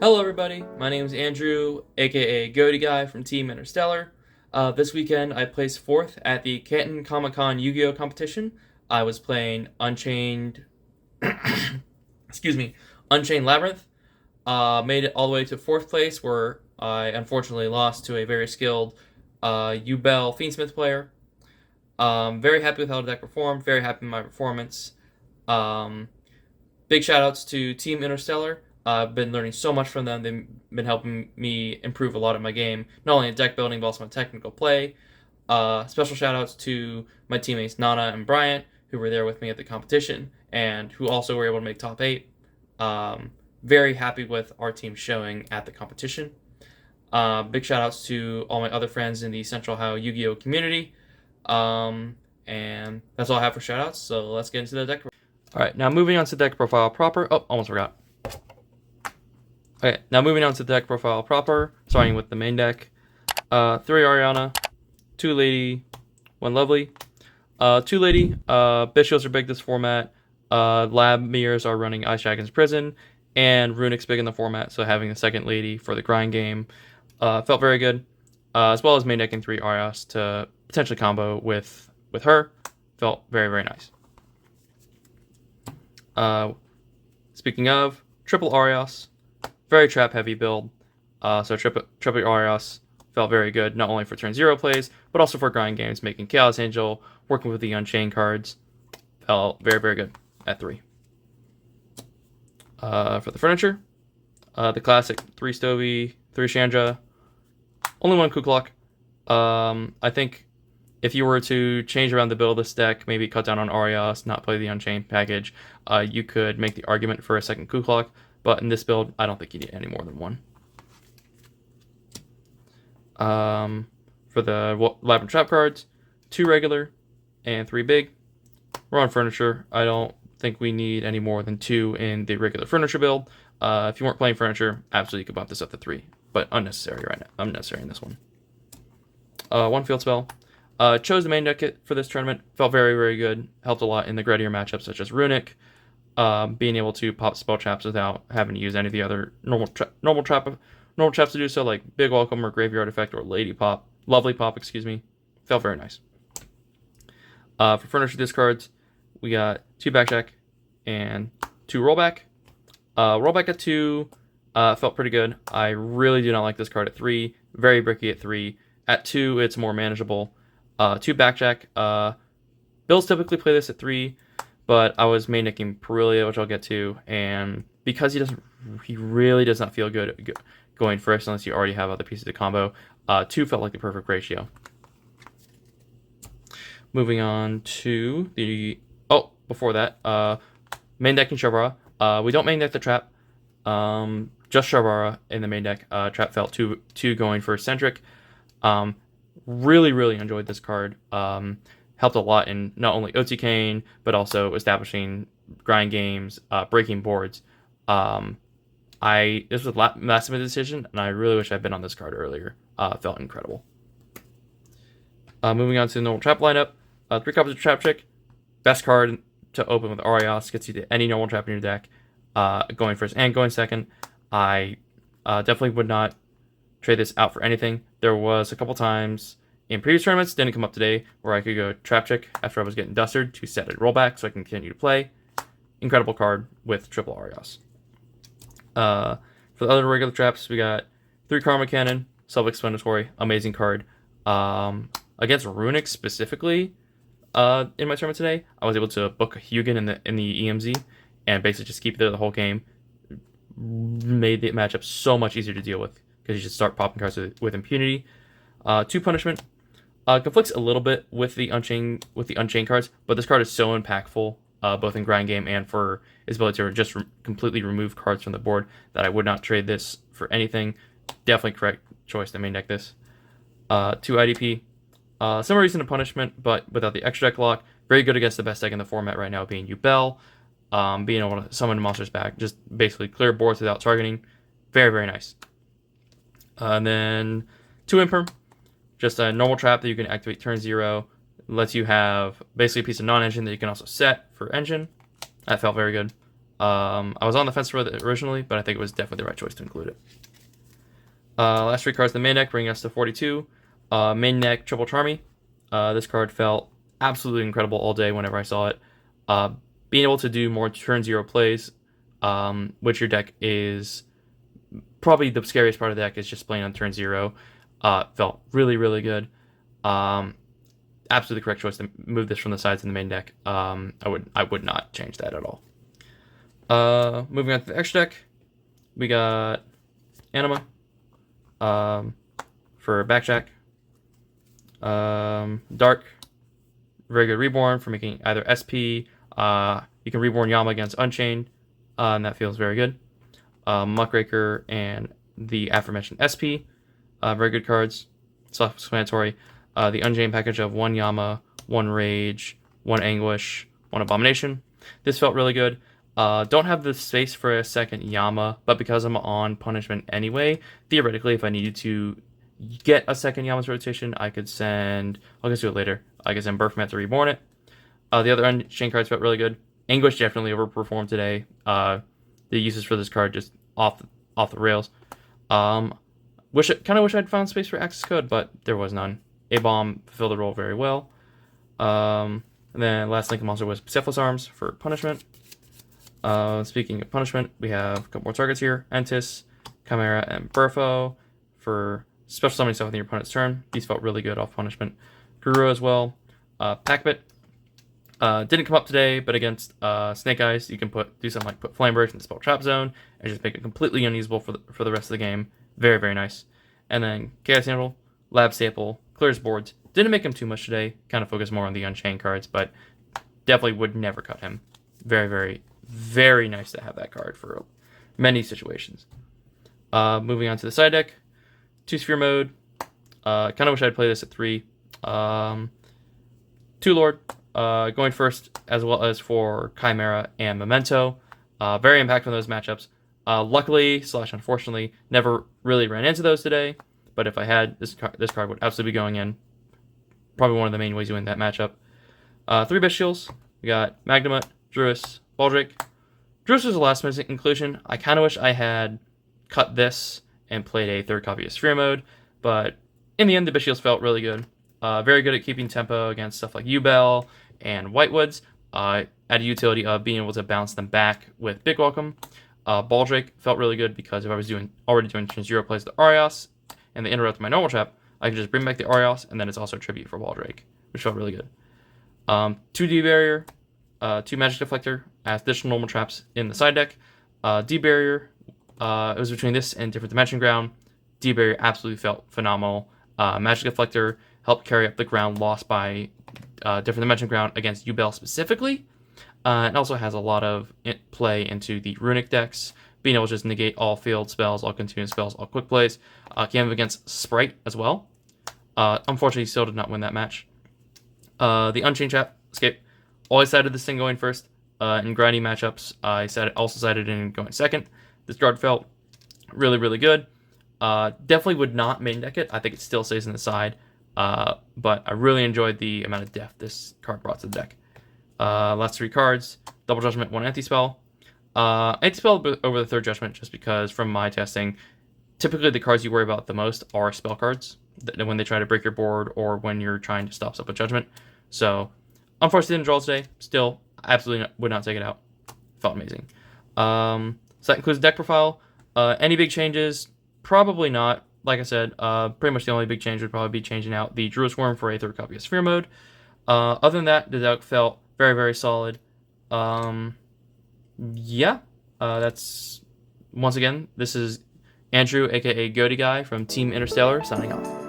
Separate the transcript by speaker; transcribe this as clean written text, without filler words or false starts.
Speaker 1: Hello everybody, my name is Andrew, aka Ghoti Guy from Team Interstellar. This weekend I placed 4th at the Canton Comic-Con Yu-Gi-Oh! Competition. I was playing Unchained, Unchained Labrynth. Made it all the way to 4th place where I unfortunately lost to a very skilled Ubel Fiendsmith player. Very happy with how the deck performed, very happy with my performance. Big shout outs to Team Interstellar. I've been learning so much from them. They've been helping me improve a lot of my game, not only in deck building, but also in technical play. Special shout outs to my teammates Nana and Bryant, who were there with me at the competition, and who also were able to make top 8. Very happy with our team showing at the competition. Big shout outs to all my other friends in the Central Ohio Yu-Gi-Oh! Community. And that's all I have for shout outs, so let's get into the deck. Alright, now moving on to the deck profile proper. Oh, almost forgot. Okay, now moving on to the deck profile proper, starting with the main deck. 3 Ariana, 2 Lady, 1 Lovely. 2 Lady, Bishios are big this format. Lab Mirrors are running Ice Dragon's Prison, and Runic's big in the format, so having the second Lady for the grind game felt very good. As well as main decking 3 Arias to potentially combo with her. Felt very, very nice. Speaking of, triple Arias. Very trap heavy build, so triple Arias felt very good, not only for turn 0 plays, but also for grind games, making Chaos Angel, working with the Unchained cards, felt very, very good at 3. For the furniture, the classic 3 Stovey, 3 Chandra, only 1 Kuklok. I think if you were to change around the build of this deck, maybe cut down on Arias, not play the Unchained package, you could make the argument for a second Kuklok. But in this build, I don't think you need any more than 1. For the Labyrinth Trap cards, 2 regular and 3 big. We're on furniture. I don't think we need any more than 2 in the regular furniture build. If you weren't playing furniture, absolutely you could bump this up to 3. But unnecessary right now. Unnecessary in this one. 1 field spell. Chose the main deck kit for this tournament. Felt very, very good. Helped a lot in the grittier matchups such as Runic. Being able to pop spell traps without having to use any of the other normal traps to do so, like Big Welcome or Graveyard Effect or Lovely Pop, excuse me. Felt very nice. For furniture discards, we got 2 backcheck and 2 rollback. Rollback at 2 felt pretty good. I really do not like this card at 3. Very bricky at 3. At 2, it's more manageable. 2 backcheck. Bills typically play this at 3. But I was main decking Perilia, which I'll get to, and because he really does not feel good going first unless you already have other pieces of combo. 2 felt like the perfect ratio. Moving on to the before that, main decking Shabara. We don't main deck the trap, just Shabara in the main deck. Trap felt too going for Centric. Really, really enjoyed this card. Helped a lot in not only OTKing, but also establishing grind games, breaking boards. This was last minute decision, and I really wish I'd been on this card earlier. Felt incredible. Moving on to the normal trap lineup. 3 copies of Trap Chick. Best card to open with Arias. Gets you to any normal trap in your deck. Going first and going second. I definitely would not trade this out for anything. There was a couple times in previous tournaments, didn't come up today, where I could go Trap Chick after I was getting dusted to set a rollback so I can continue to play. Incredible card with triple Arias. For the other regular traps, we got 3 Karma Cannon, self-explanatory, amazing card. Against Runic specifically, in my tournament today, I was able to book a Hugin in the EMZ and basically just keep it there the whole game. Made the matchup so much easier to deal with because you just start popping cards with impunity. 2 Punishment. Conflicts a little bit with the Unchained cards, but this card is so impactful, both in grind game and for its ability to just completely remove cards from the board, that I would not trade this for anything. Definitely correct choice to main deck this. 2 IDP. Similar reason to Punishment, but without the extra deck lock. Very good against the best deck in the format right now, being Ubel. Being able to summon monsters back, just basically clear boards without targeting. Very, very nice. And then 2 Imperm. Just a normal trap that you can activate turn 0. Lets you have basically a piece of non-engine that you can also set for engine. That felt very good. I was on the fence for it originally, but I think it was definitely the right choice to include it. Last 3 cards in the main deck, bringing us to 42. Main deck, Triple Charmy. This card felt absolutely incredible all day whenever I saw it. Being able to do more turn 0 plays, which your deck is probably the scariest part of the deck is just playing on turn 0. Felt really, really good. Absolutely correct choice to move this from the sides in the main deck. I would not change that at all. Moving on to the extra deck, we got Anima for Backjack. Dark, very good Reborn for making either SP. You can Reborn Yama against Unchained, and that feels very good. Muckraker and the aforementioned SP, very good cards. Self-explanatory. The Unchained package of 1 Yama, 1 Rage, 1 Anguish, 1 Abomination. This felt really good. Don't have the space for a second Yama, but because I'm on punishment anyway, theoretically, if I needed to get a second Yama's rotation, I could send... I'll get to it later. I could send Burfman to Reborn it. The other Unchained cards felt really good. Anguish definitely overperformed today. The uses for this card just off the rails. Kind of wish I'd found space for Access Code, but there was none. A-Bomb fulfilled the role very well. And then last Lincoln Monster was Cephalus Arms for punishment. Speaking of punishment, we have a couple more targets here. Entis, Chimera, and Burfo for special summoning stuff on your opponent's turn. These felt really good off punishment. Guru as well. Packbit. Didn't come up today, but against Snake Eyes, you can do something like put Flame Burst in the Spell Trap Zone and just make it completely unusable for the rest of the game. Very, very nice. And then Chaos Angel, Lab Staple, clears boards. Didn't make him too much today. Kind of focused more on the Unchained cards, but definitely would never cut him. Very, very, very nice to have that card for many situations. Moving on to the side deck. 2 Sphere mode. Kind of wish I'd play this at 3. 2 Lord. Going first, as well as for Chimera and Memento. Very impactful in those matchups. Luckily / unfortunately, never really ran into those today. But if I had, this card would absolutely be going in. Probably one of the main ways you win that matchup. 3 Bestials. We got Magnamut, Druis, Baldrake. Druis was the last minute inclusion. I kind of wish I had cut this and played a 3rd copy of Sphere mode. But in the end, the Bestials felt really good. Very good at keeping tempo against stuff like U-Bell and Whitewoods. At a utility of being able to bounce them back with Big Welcome. Baldrake felt really good because if I was already doing 0 plays to Arios and they interrupt my normal trap, I could just bring back the Arios, and then it's also a tribute for Baldrake, which felt really good. 2 D-Barrier, 2 Magic Deflector as additional normal traps in the side deck. D-Barrier, it was between this and Different Dimension Ground. D-Barrier absolutely felt phenomenal. Magic Deflector helped carry up the ground lost by Different Dimension Ground against U-Bell specifically. It also has a lot of play into the Runic decks, being able to just negate all field spells, all continuous spells, all quick plays. Came up against Sprite as well. Unfortunately, still did not win that match. The Unchained Trap Escape. Always sided this thing going first. In grindy matchups, I also sided in going second. This card felt really, really good. Definitely would not main deck it. I think it still stays in the side. But I really enjoyed the amount of depth this card brought to the deck. Last 3 cards. Double Judgment, 1 Anti-Spell. Anti-Spell over the 3rd Judgment just because from my testing, typically the cards you worry about the most are spell cards when they try to break your board or when you're trying to stop stuff with Judgment. So, unfortunately didn't draw today. Still, absolutely would not take it out. Felt amazing. So that includes deck profile. Any big changes? Probably not. Like I said, pretty much the only big change would probably be changing out the Druid Worm for a 3rd copy of Sphere mode. Other than that, the deck felt very, very solid. Yeah, that's once again, this is Andrew, aka Ghoti Guy from Team Interstellar, signing off.